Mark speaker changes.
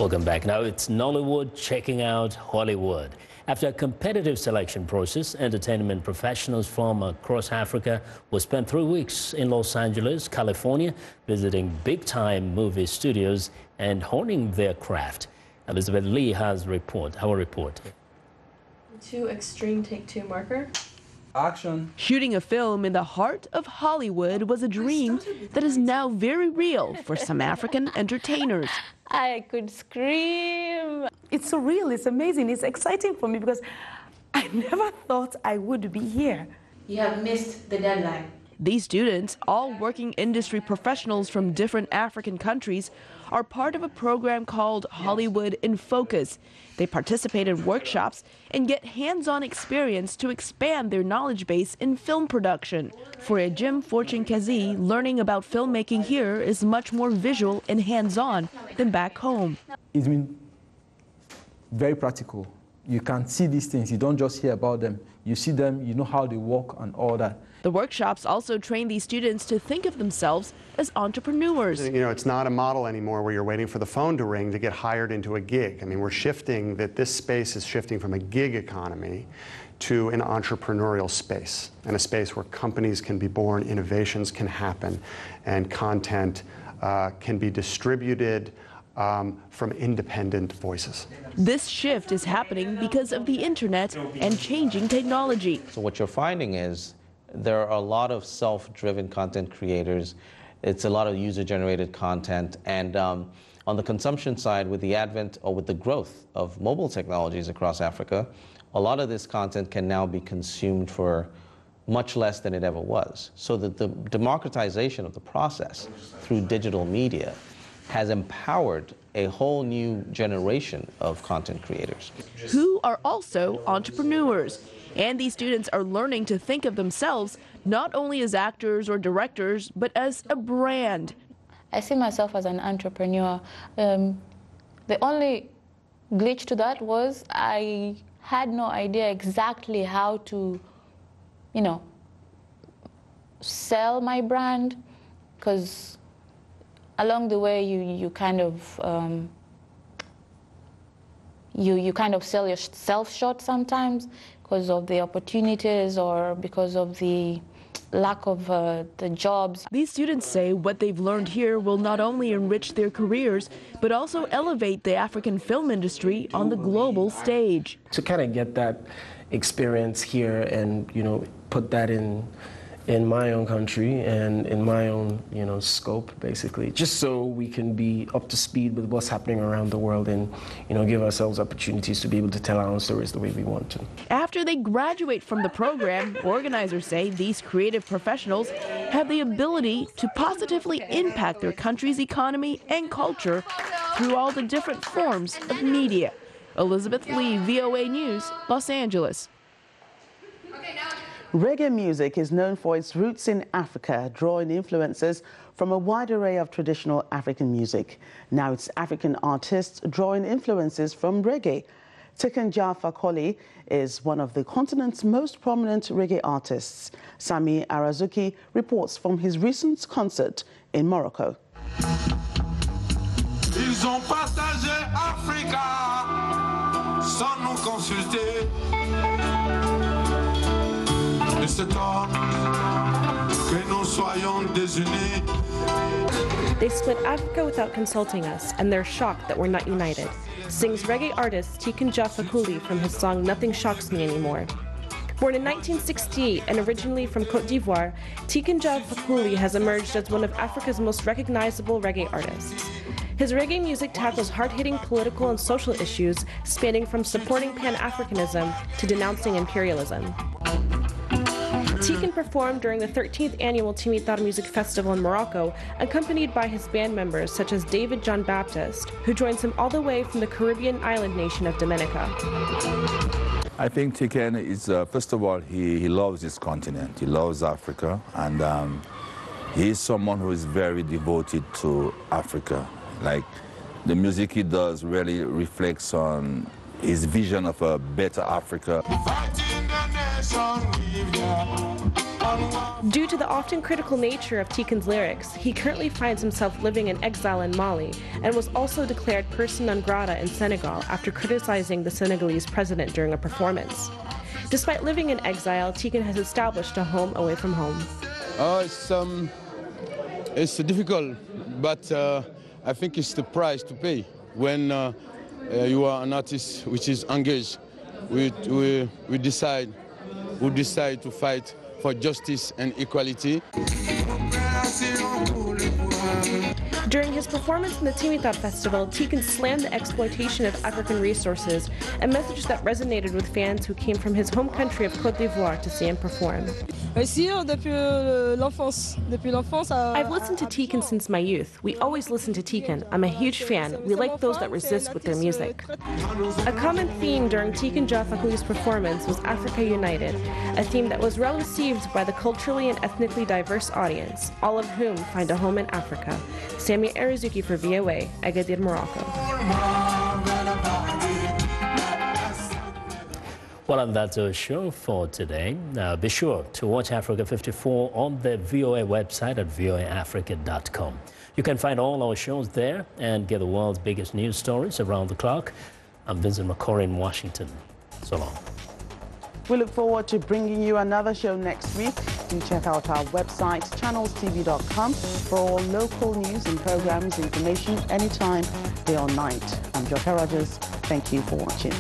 Speaker 1: Welcome back. Now it's Nollywood checking out Hollywood. After a competitive selection process, entertainment professionals from across Africa will spend 3 weeks in Los Angeles, California, visiting big-time movie studios and honing their craft. Elizabeth Lee has our report.
Speaker 2: Too extreme, take two marker.
Speaker 3: Action.
Speaker 4: Shooting a film in the heart of Hollywood was a dream that is now very real for some African entertainers.
Speaker 5: I could scream.
Speaker 6: It's surreal, it's amazing, it's exciting for me because I never thought I would be here.
Speaker 5: You have missed the deadline.
Speaker 4: These students, all working industry professionals from different African countries, are part of a program called Hollywood in Focus. They participate in workshops and get hands-on experience to expand their knowledge base in film production. For Jim Fortune-Kazi, learning about filmmaking here is much more visual and hands-on than back home.
Speaker 3: It's been very practical. You can see these things, you don't just hear about them. You see them, you know how they work and all that.
Speaker 4: The workshops also train these students to think of themselves as entrepreneurs.
Speaker 7: You know, it's not a model anymore where you're waiting for the phone to ring to get hired into a gig. I mean, we're shifting, that this space is shifting from a gig economy to an entrepreneurial space, and a space where companies can be born, innovations can happen, and content can be distributed from independent voices.
Speaker 4: This shift is happening because of the internet and changing technology.
Speaker 8: So what you're finding is there are a lot of self-driven content creators. It's a lot of user-generated content, and on the consumption side, with the advent or with the growth of mobile technologies across Africa, a lot of this content can now be consumed for much less than it ever was. So that the democratization of the process through digital media has empowered a whole new generation of content creators,
Speaker 4: who are also entrepreneurs. And these students are learning to think of themselves not only as actors or directors, but as a brand.
Speaker 5: I see myself as an entrepreneur. The only glitch to that was I had no idea exactly how to, sell my brand, because along the way you kind of you kind of sell yourself short sometimes because of the opportunities or because of the lack of the jobs.
Speaker 4: These students say what they've learned here will not only enrich their careers, but also elevate the African film industry on the global stage.
Speaker 9: To kind of get that experience here and, put that in my own country and in my own, scope, basically, just so we can be up to speed with what's happening around the world and, give ourselves opportunities to be able to tell our own stories the way we want to.
Speaker 4: After they graduate from the program, organizers say these creative professionals have the ability to positively impact their country's economy and culture through all the different forms of media. Elizabeth Lee, VOA News, Los Angeles.
Speaker 10: Reggae music is known for its roots in Africa, drawing influences from a wide array of traditional African music. Now it's African artists drawing influences from reggae. Tiken Jah Fakoly is one of the continent's most prominent reggae artists. Sami Arazuki reports from his recent concert in Morocco.
Speaker 11: Ils ont partagé Africa sans nous consulter. Et c'est temps que nous soyons désunis.
Speaker 2: They split Africa without consulting us, and they're shocked that we're not united, sings reggae artist Tiken Jah Fakoly from his song Nothing Shocks Me Anymore. Born in 1968 and originally from Côte d'Ivoire, Tiken Jah Fakoly has emerged as one of Africa's most recognizable reggae artists. His reggae music tackles hard-hitting political and social issues, spanning from supporting Pan-Africanism to denouncing imperialism. Tiken performed during the 13th annual Timitar Music Festival in Morocco, accompanied by his band members such as David John Baptist, who joins him all the way from the Caribbean island nation of Dominica.
Speaker 12: I think Tiken is, first of all, he loves this continent. He loves Africa, and he is someone who is very devoted to Africa. Like, the music he does really reflects on his vision of a better Africa.
Speaker 2: Due to the often critical nature of Tiken's lyrics, he currently finds himself living in exile in Mali and was also declared person non grata in Senegal after criticizing the Senegalese president during a performance. Despite living in exile, Tiken has established a home away from home.
Speaker 13: It's difficult, but I think it's the price to pay when you are an artist which is engaged. We decide to fight for justice and equality.
Speaker 2: During his performance in the Timitab Festival, Tiken slammed the exploitation of African resources, a message that resonated with fans who came from his home country of Côte d'Ivoire to see him perform. I've listened to Tiken since my youth. We always listen to Tiken. I'm a huge fan. We like those that resist with their music. A common theme during Tiken Jah Fakoly's performance was Africa United, a theme that was well received by the culturally and ethnically diverse audience, all of whom find a home in Africa. Samia Arizuki for VOA, Agadir, Morocco.
Speaker 1: Well, and that's our show for today. Be sure to watch Africa 54 on the VOA website at voaafrica.com. You can find all our shows there and get the world's biggest news stories around the clock. I'm Vincent McCory in Washington. So long.
Speaker 10: We look forward to bringing you another show next week. Do check out our website, channelstv.com, for all local news and programs, information anytime, day or night. I'm Joker Rogers. Thank you for watching.